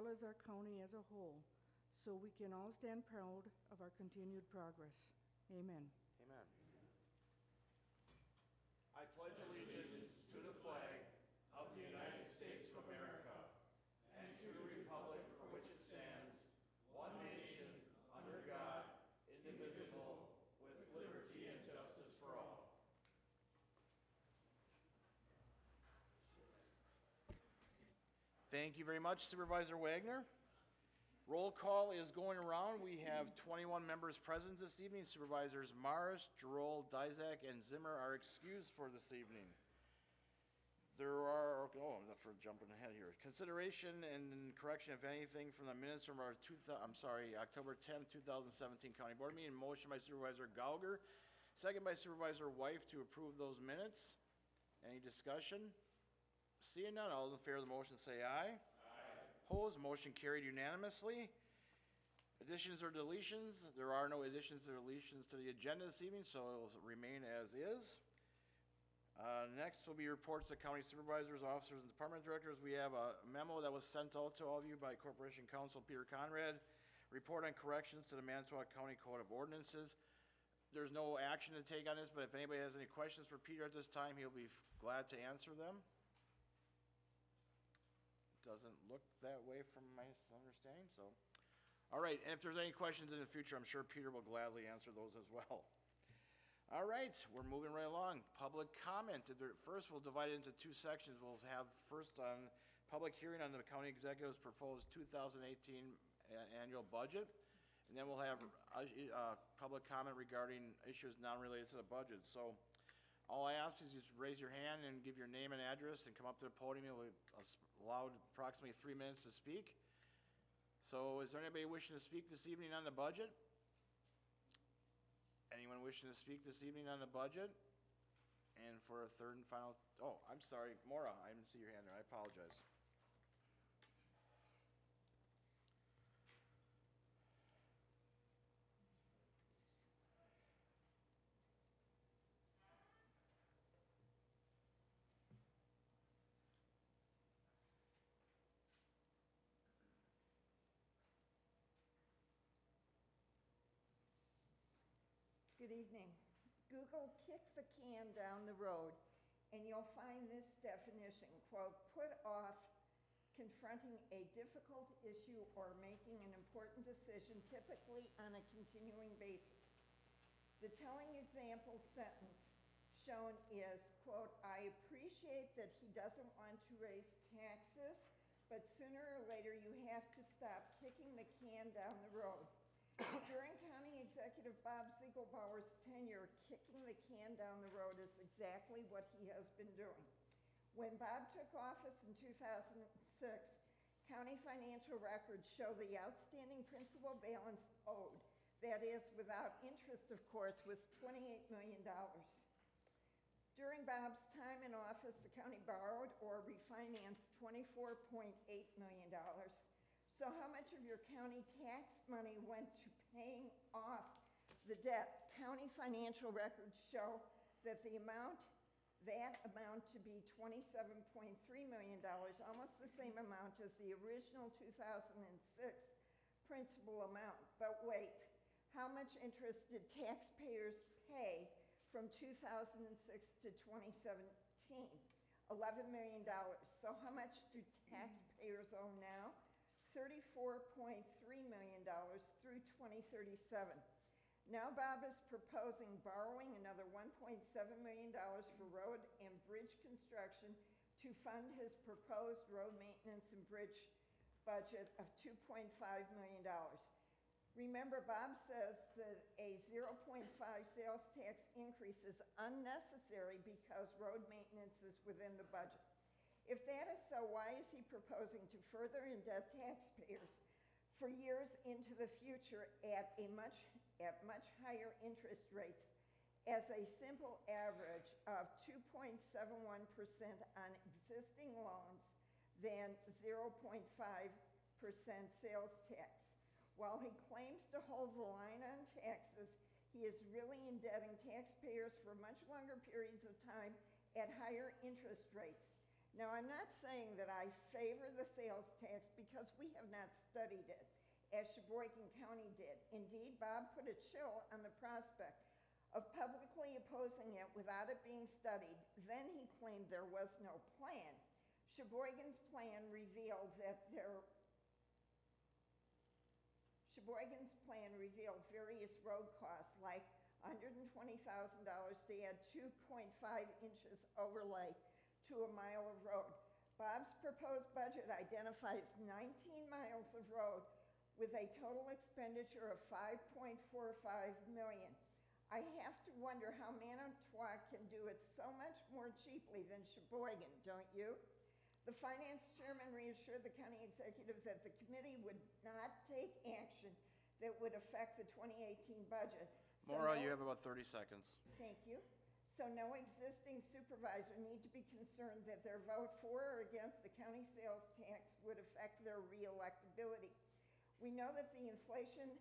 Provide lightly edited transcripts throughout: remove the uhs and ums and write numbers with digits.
well as our county as a whole, so we can all stand proud of our continued progress. Amen. Amen. I pledge allegiance to the flag of the United States of America and to the republic for which it stands, one nation, under God, indivisible, with liberty and justice for all. Thank you very much, Supervisor Wagner. Roll call is going around. We have 21 members present this evening. Supervisors Morris, Jarrell, Dizak, and Zimmer are excused for this evening. There are, for jumping ahead here, consideration and correction, if anything, from the minutes from our October 10th, 2017 County Board meeting. Motion by Supervisor Gauger, second by Supervisor Wife to approve those minutes. Any discussion? Seeing none, all those in favor of the motion say aye. Aye. Opposed, motion carried unanimously. Additions or deletions? There are no additions or deletions to the agenda this evening, so it will remain as is. Next will be reports to county supervisors, officers, and department directors. We have a memo that was sent out to all of you by Corporation Counsel Peter Conrad. Report on corrections to the Manitowoc County Code of Ordinances. There's no action to take on this, but if anybody has any questions for Peter at this time, he'll be glad to answer them. Doesn't look that way from my understanding, so. All right, and if there's any questions in the future, I'm sure Peter will gladly answer those as well. All right, we're moving right along. Public comment. First, we'll divide it into two sections. We'll have first on public hearing on the county executive's proposed 2018 annual budget, and then we'll have public comment regarding issues non-related to the budget. So all I ask is you just raise your hand and give your name and address and come up to the podium. You'll be allowed approximately 3 minutes to speak. So is there anybody wishing to speak this evening on the budget? Anyone wishing to speak this evening on the budget? And for a third and final, oh, I'm sorry, Maura, I didn't see your hand there, I apologize. Good evening. Google kick the can down the road and you'll find this definition, quote, put off confronting a difficult issue or making an important decision, typically on a continuing basis. The telling example sentence shown is, quote, I appreciate that he doesn't want to raise taxes, but sooner or later you have to stop kicking the can down the road. During County Executive Bob Ziegelbauer's tenure, kicking the can down the road is exactly what he has been doing. When Bob took office in 2006, county financial records show the outstanding principal balance owed, that is, without interest, of course, was $28 million. During Bob's time in office, the county borrowed or refinanced $24.8 million. So how much of your county tax money went to paying off the debt? County financial records show that amount to be $27.3 million, almost the same amount as the original 2006 principal amount. But wait, how much interest did taxpayers pay from 2006 to 2017? $11 million. So how much do taxpayers owe now? $34.3 million through 2037. Now Bob is proposing borrowing another $1.7 million for road and bridge construction to fund his proposed road maintenance and bridge budget of $2.5 million. Remember, Bob says that a 0.5 sales tax increase is unnecessary because road maintenance is within the budget. If that is so, why is he proposing to further indebt taxpayers for years into the future at much higher interest rates as a simple average of 2.71% on existing loans than 0.5% sales tax? While he claims to hold the line on taxes, he is really indebting taxpayers for much longer periods of time at higher interest rates. Now, I'm not saying that I favor the sales tax because we have not studied it, as Sheboygan County did. Indeed, Bob put a chill on the prospect of publicly opposing it without it being studied. Then he claimed there was no plan. Sheboygan's plan revealed various road costs, like $120,000 to add 2.5 inches overlay to a mile of road. Bob's proposed budget identifies 19 miles of road with a total expenditure of $5.45 million. I have to wonder how Manitowoc can do it so much more cheaply than Sheboygan, don't you? The finance chairman reassured the county executive that the committee would not take action that would affect the 2018 budget. Maura, you have about 30 seconds. Thank you. So no existing supervisor need to be concerned that their vote for or against the county sales tax would affect their reelectability. We know that the inflation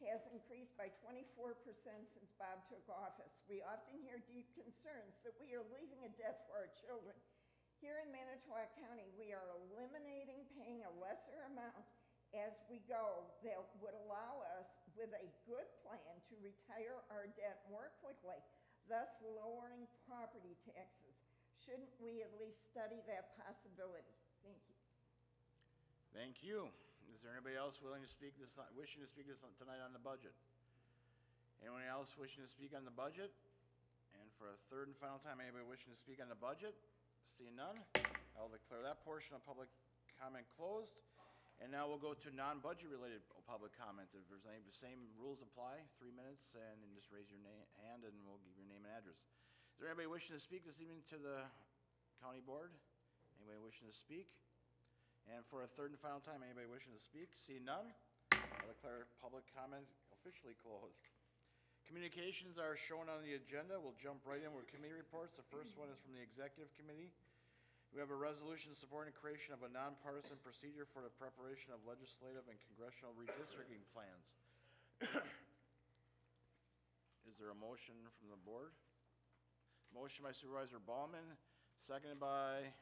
has increased by 24% since Bob took office. We often hear deep concerns that we are leaving a debt for our children. Here in Manitowoc County, we are eliminating paying a lesser amount as we go that would allow us, with a good plan, to retire our debt more quickly, thus lowering property taxes. Shouldn't we at least study that possibility? Thank you. Thank you. Is there anybody else wishing to speak tonight on the budget? Anyone else wishing to speak on the budget? And for a third and final time, anybody wishing to speak on the budget? Seeing none, I'll declare that portion of public comment closed. And now we'll go to non-budget related public comment. If there's any, the same rules apply, 3 minutes, and just raise your hand and we'll give your name and address. Is there anybody wishing to speak this evening to the county board? Anybody wishing to speak? And for a third and final time, anybody wishing to speak? See none, I'll declare public comment officially closed. Communications are shown on the agenda. We'll jump right in with committee reports. The first one is from the executive committee. We have a resolution supporting creation of a nonpartisan procedure for the preparation of legislative and congressional redistricting plans. Is there a motion from the board? Motion by Supervisor Ballman, seconded by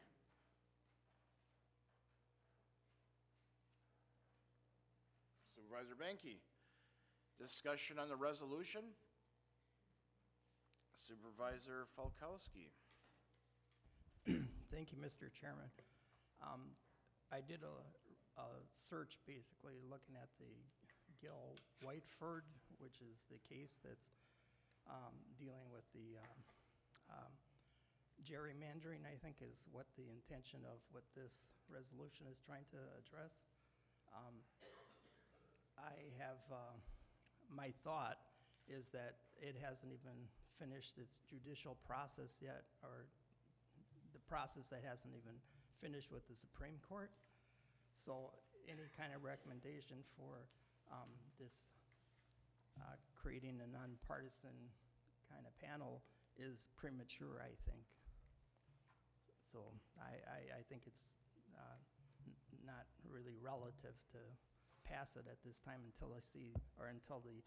Supervisor Benke. Discussion on the resolution. Supervisor Falkowski. Thank you, Mr. Chairman. I did a search basically looking at the Gil Whiteford, which is the case that's dealing with the gerrymandering, I think is what the intention of what this resolution is trying to address. I have, my thought is that it hasn't even finished its judicial process yet, or the process that hasn't even finished with the Supreme Court. So any kind of recommendation for this creating a nonpartisan kind of panel is premature, I think. So I think it's not really relative to pass it at this time until until the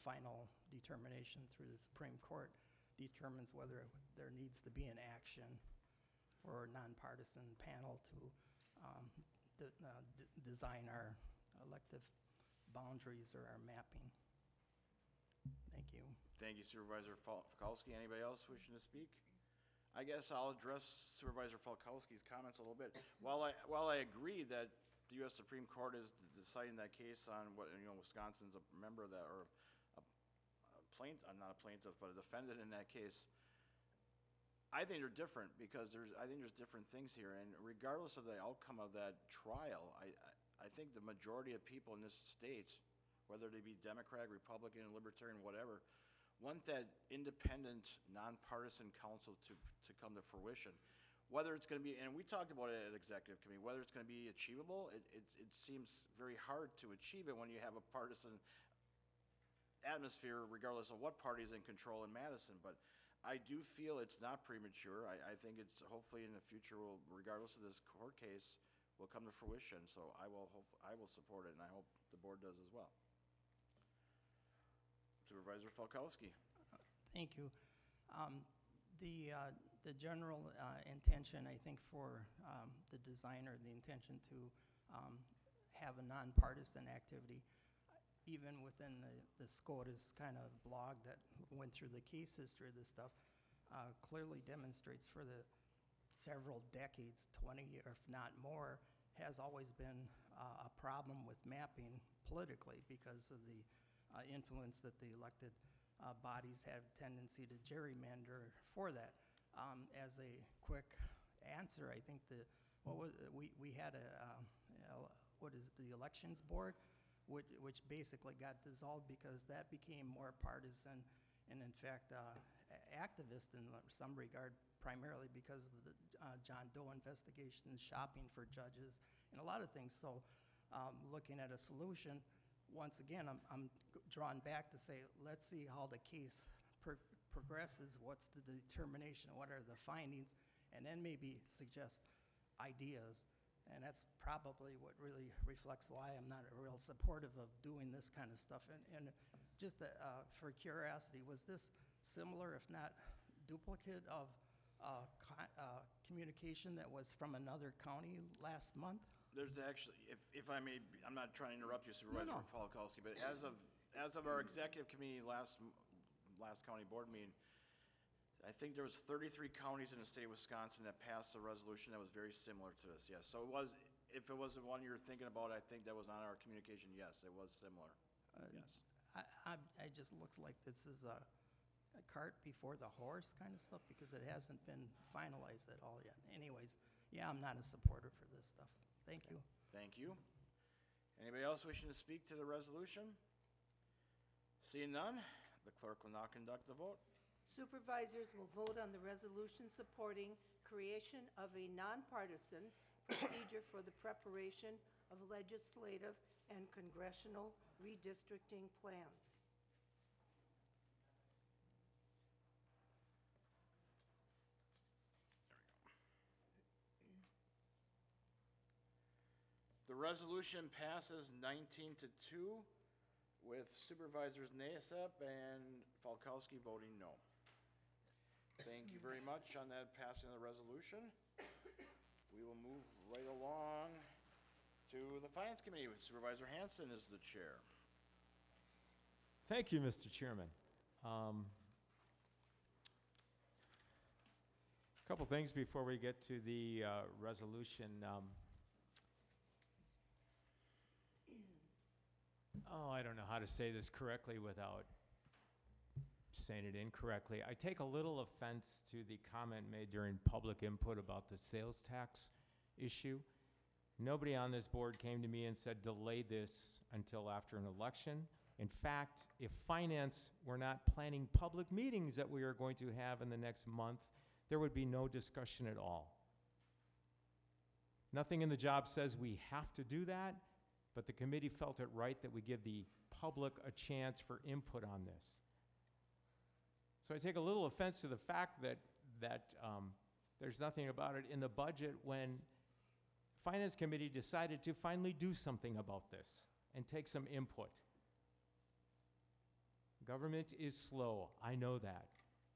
final determination through the Supreme Court determines whether there needs to be an action for a nonpartisan panel to design our elective boundaries or our mapping. Thank you. Thank you, Supervisor Falkowski. Anybody else wishing to speak? I guess I'll address Supervisor Falkowski's comments a little bit. While I agree that the U.S. Supreme Court is deciding that case on what, Wisconsin's a member of that, or not a plaintiff, but a defendant in that case, I think they're different because I think there's different things here, and regardless of the outcome of that trial, I think the majority of people in this state, whether they be Democrat, Republican, Libertarian, whatever, want that independent, nonpartisan counsel to come to fruition. Whether it's going to be, and we talked about it at Executive Committee, whether it's going to be achievable, it seems very hard to achieve it when you have a partisan atmosphere, regardless of what party is in control in Madison. But I do feel it's not premature. I think it's hopefully in the future, regardless of this court case, will come to fruition. So I will support it, and I hope the board does as well. Supervisor Falkowski. Thank you. The the general intention, I think, for the designer, the intention to have a nonpartisan activity, even within the SCOTUS kind of blog that went through the case history of this stuff, clearly demonstrates for the several decades, 20 or if not more, has always been a problem with mapping politically because of the influence that the elected bodies have tendency to gerrymander for that. As a quick answer, I think we had what is it, the elections board, which basically got dissolved because that became more partisan and in fact activist in some regard, primarily because of the John Doe investigations, shopping for judges, and a lot of things. So looking at a solution, once again, I'm drawn back to say, let's see how the case progresses, what's the determination, what are the findings, and then maybe suggest ideas. And that's probably what really reflects why I'm not real supportive of doing this kind of stuff. And just for curiosity, was this similar, if not duplicate, of communication that was from another county last month? There's actually, if I may, I'm not trying to interrupt you, Supervisor No. Polakowski, but as of our executive committee last county board meeting, I think there was 33 counties in the state of Wisconsin that passed a resolution that was very similar to this, yes. So it was, if it wasn't one you're thinking about, I think that was on our communication, yes, it was similar, yes. I just looks like this is a cart before the horse kind of stuff because it hasn't been finalized at all yet. Anyways, yeah, I'm not a supporter for this stuff. Thank you. Thank you. Anybody else wishing to speak to the resolution? Seeing none, the clerk will now conduct the vote. Supervisors will vote on the resolution supporting creation of a nonpartisan procedure for the preparation of legislative and congressional redistricting plans. The resolution passes 19 to 2 with Supervisors Naisep and Falkowski voting no. Thank you very much on that passing of the resolution. We will move right along to the Finance Committee with Supervisor Hanson as the chair. Thank you, Mr. Chairman. A couple things before we get to the resolution. I don't know how to say this correctly without saying it incorrectly. I take a little offense to the comment made during public input about the sales tax issue. Nobody on this board came to me and said delay this until after an election. In fact, if finance were not planning public meetings that we are going to have in the next month, there would be no discussion at all. Nothing in the job says we have to do that, but the committee felt it right that we give the public a chance for input on this. So I take a little offense to the fact that there's nothing about it in the budget when Finance Committee decided to finally do something about this and take some input. Government is slow, I know that,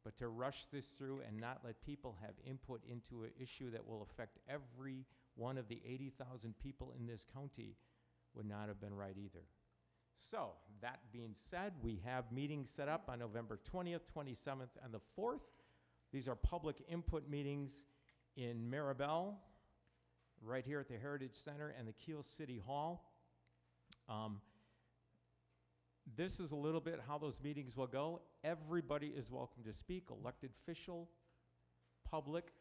but to rush this through and not let people have input into an issue that will affect every one of the 80,000 people in this county would not have been right either. So, that being said, we have meetings set up on November 20th, 27th, and the 4th. These are public input meetings in Maribel, right here at the Heritage Center and the Kiel City Hall. This is a little bit how those meetings will go. Everybody is welcome to speak, elected official, public,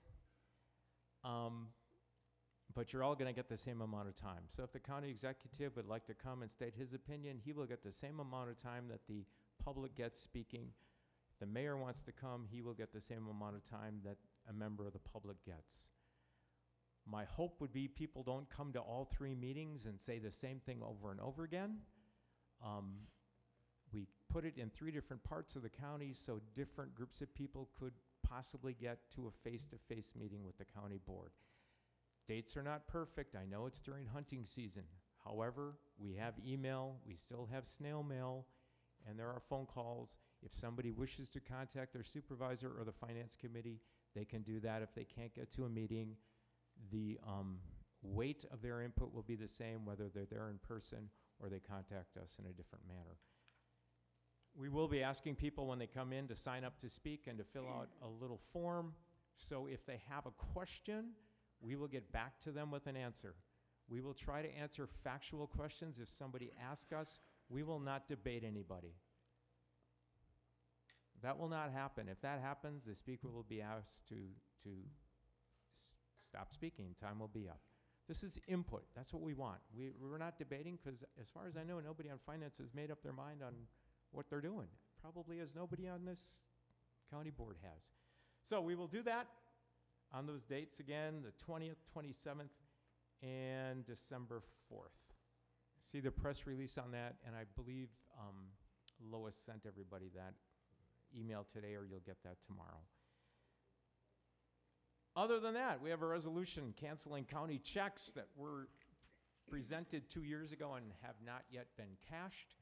but you're all going to get the same amount of time. So if the county executive would like to come and state his opinion, he will get the same amount of time that the public gets speaking. If the mayor wants to come, he will get the same amount of time that a member of the public gets. My hope would be people don't come to all three meetings and say the same thing over and over again. We put it in 3 different parts of the county so different groups of people could possibly get to a face-to-face meeting with the county board. Dates are not perfect. I know it's during hunting season. However, we have email, we still have snail mail, and there are phone calls. If somebody wishes to contact their supervisor or the finance committee, They can do that if they can't get to a meeting. The weight of their input will be the same whether they're there in person or they contact us in a different manner. We will be asking people when they come in to sign up to speak and to fill out a little form. So if they have a question, we will get back to them with an answer. We will try to answer factual questions. If somebody asks us, we will not debate anybody. That will not happen. If that happens, the speaker will be asked to stop speaking. Time will be up. This is input. That's what we want. We're not debating because, as far as I know, nobody on finance has made up their mind on what they're doing. Probably as nobody on this county board has. So we will do that on those dates again, the 20th, 27th, and December 4th. See the press release on that, and I believe Lois sent everybody that email today, or you'll get that tomorrow. Other than that, we have a resolution canceling county checks that were presented 2 years ago and have not yet been cashed.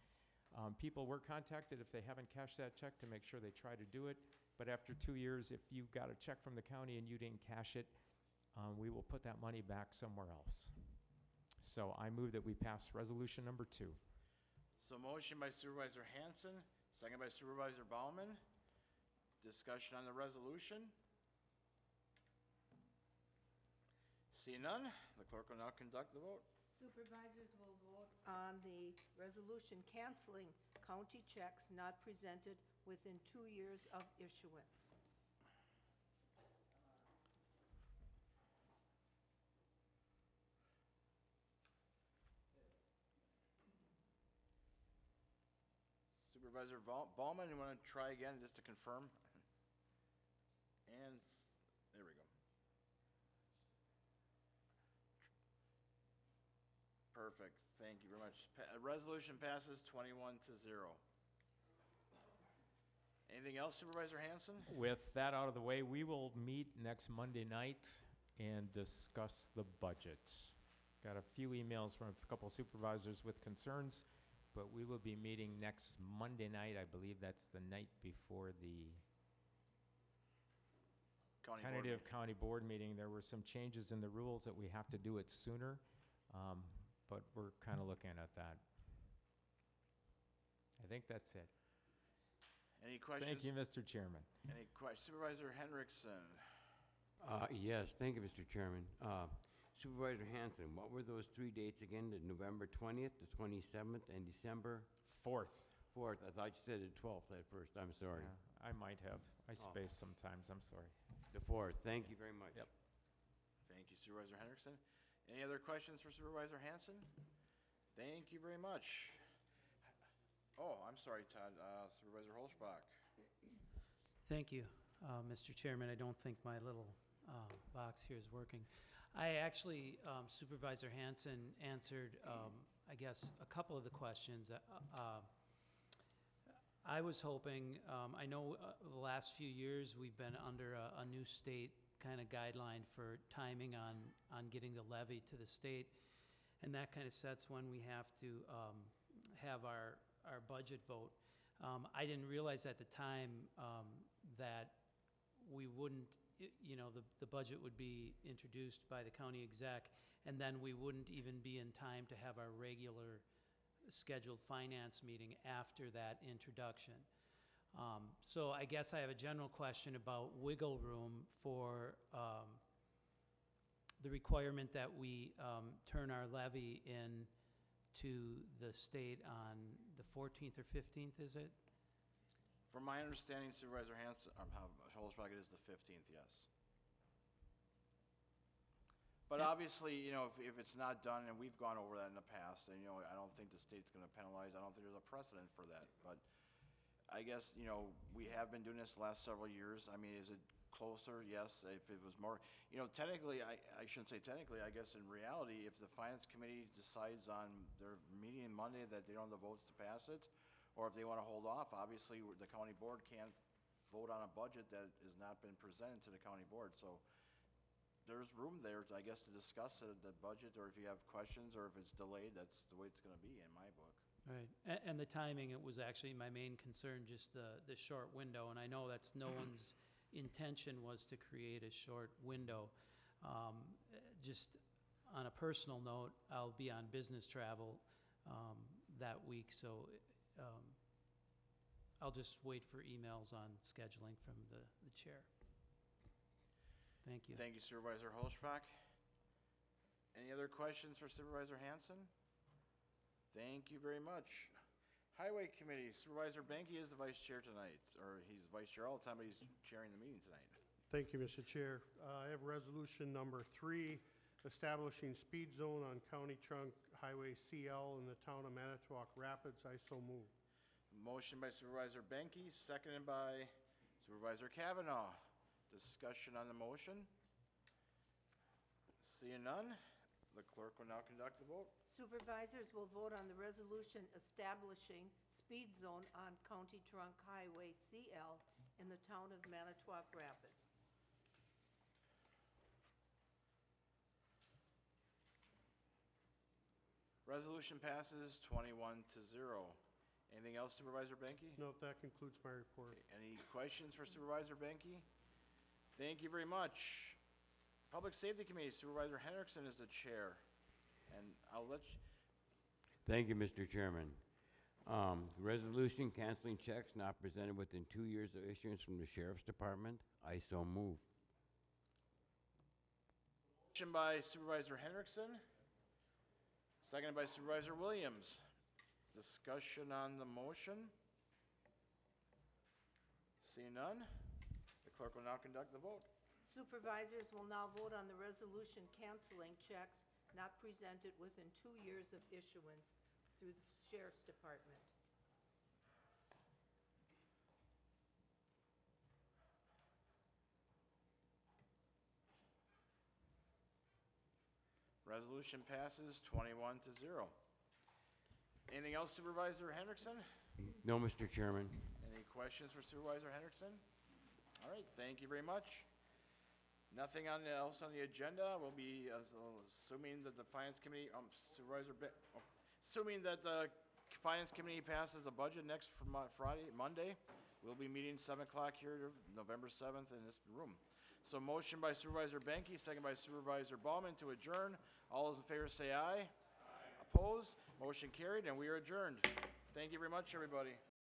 People were contacted if they haven't cashed that check to make sure they try to do it. But after 2 years, if you got a check from the county and you didn't cash it, we will put that money back somewhere else. So I move that we pass resolution number 2. So motion by Supervisor Hanson, second by Supervisor Bauman. Discussion on the resolution. See none, the clerk will now conduct the vote. Supervisors will vote on the resolution canceling county checks not presented within 2 years of issuance. Supervisor Bauman, you want to try again just to confirm? And there we go. Perfect. Thank you very much. Resolution passes 21-0. Anything else, Supervisor Hanson? With that out of the way, we will meet next Monday night and discuss the budget. Got a few emails from a couple supervisors with concerns, but we will be meeting next Monday night. I believe that's the night before the tentative county board meeting. There were some changes in the rules that we have to do it sooner, but we're kind of looking at that. I think that's it. Any questions? Thank you, Mr. Chairman. Any questions? Supervisor Henriksen. Yes, thank you, Mr. Chairman. Supervisor Hanson, what were those 3 dates again? The November 20th, the 27th, and December 4th. 4th? I thought you said the 12th at first. I'm sorry. Yeah, I might have. I space sometimes. I'm sorry. The 4th. Thank you very much. Yep. Thank you, Supervisor Henriksen. Any other questions for Supervisor Hanson? Thank you very much. Oh, I'm sorry, Todd. Supervisor Holzbach. Thank you, Mr. Chairman. I don't think my little box here is working. I actually, Supervisor Hanson answered, I guess, a couple of the questions. I was hoping, I know the last few years we've been under a new state kind of guideline for timing on getting the levy to the state, and that kind of sets when we have to have our budget vote. I didn't realize at the time that we wouldn't, the budget would be introduced by the county exec, and then we wouldn't even be in time to have our regular scheduled finance meeting after that introduction. So I guess I have a general question about wiggle room for the requirement that we turn our levy in to the state on the 14th or 15th, is it? From my understanding, Supervisor Hanson, Holzbach, it is the 15th, yes. But obviously, if it's not done, and we've gone over that in the past, and, I don't think the state's going to penalize. I don't think there's a precedent for that. But I guess, we have been doing this the last several years. I mean, is it closer? Yes. If it was more, technically, I shouldn't say technically, I guess in reality, if the Finance Committee decides on their meeting Monday that they don't have the votes to pass it, or if they want to hold off, obviously, the county board can't vote on a budget that has not been presented to the county board. So there's room there, I guess, to discuss the budget, or if you have questions, or if it's delayed, that's the way it's going to be in my book. Right, and the timing, it was actually my main concern, just the short window, and I know that's no one's intention was to create a short window. Just on a personal note, I'll be on business travel that week, so I'll just wait for emails on scheduling from the chair. Thank you. Thank you, Supervisor Holzbach. Any other questions for Supervisor Hanson? Thank you very much. Highway Committee, Supervisor Benke is the vice chair tonight, or he's vice chair all the time, but he's chairing the meeting tonight. Thank you, Mr. Chair. I have resolution number 3, establishing speed zone on County Trunk Highway CL in the town of Manitowoc Rapids. I so move. Motion by Supervisor Benke, seconded by Supervisor Kavanaugh. Discussion on the motion? Seeing none, the clerk will now conduct the vote. Supervisors will vote on the resolution establishing speed zone on County Trunk Highway CL in the town of Manitowoc Rapids. Resolution passes 21-0. Anything else, Supervisor Benke? No, that concludes my report. Any questions for Supervisor Benke? Thank you very much. Public Safety Committee, Supervisor Henriksen is the chair. And I'll let you, Thank you, Mr. Chairman. Resolution canceling checks not presented within 2 years of issuance from the Sheriff's Department. I so move. motion by Supervisor Henriksen, seconded by Supervisor Williams. Discussion on the motion? Seeing none, the clerk will now conduct the vote. Supervisors will now vote on the resolution canceling checks not presented within 2 years of issuance through the Sheriff's Department. Resolution passes 21-0. Anything else, Supervisor Henriksen? No, Mr. Chairman. Any questions for Supervisor Henriksen? All right, thank you very much. Nothing else on the agenda. We'll be assuming that the Finance Committee, assuming that the Finance Committee passes a budget next Monday, we'll be meeting 7 o'clock here, November 7th in this room. So motion by Supervisor Benke, second by Supervisor Ballman to adjourn. All those in favor say aye. Aye. Opposed? Motion carried, and we are adjourned. Thank you very much, everybody.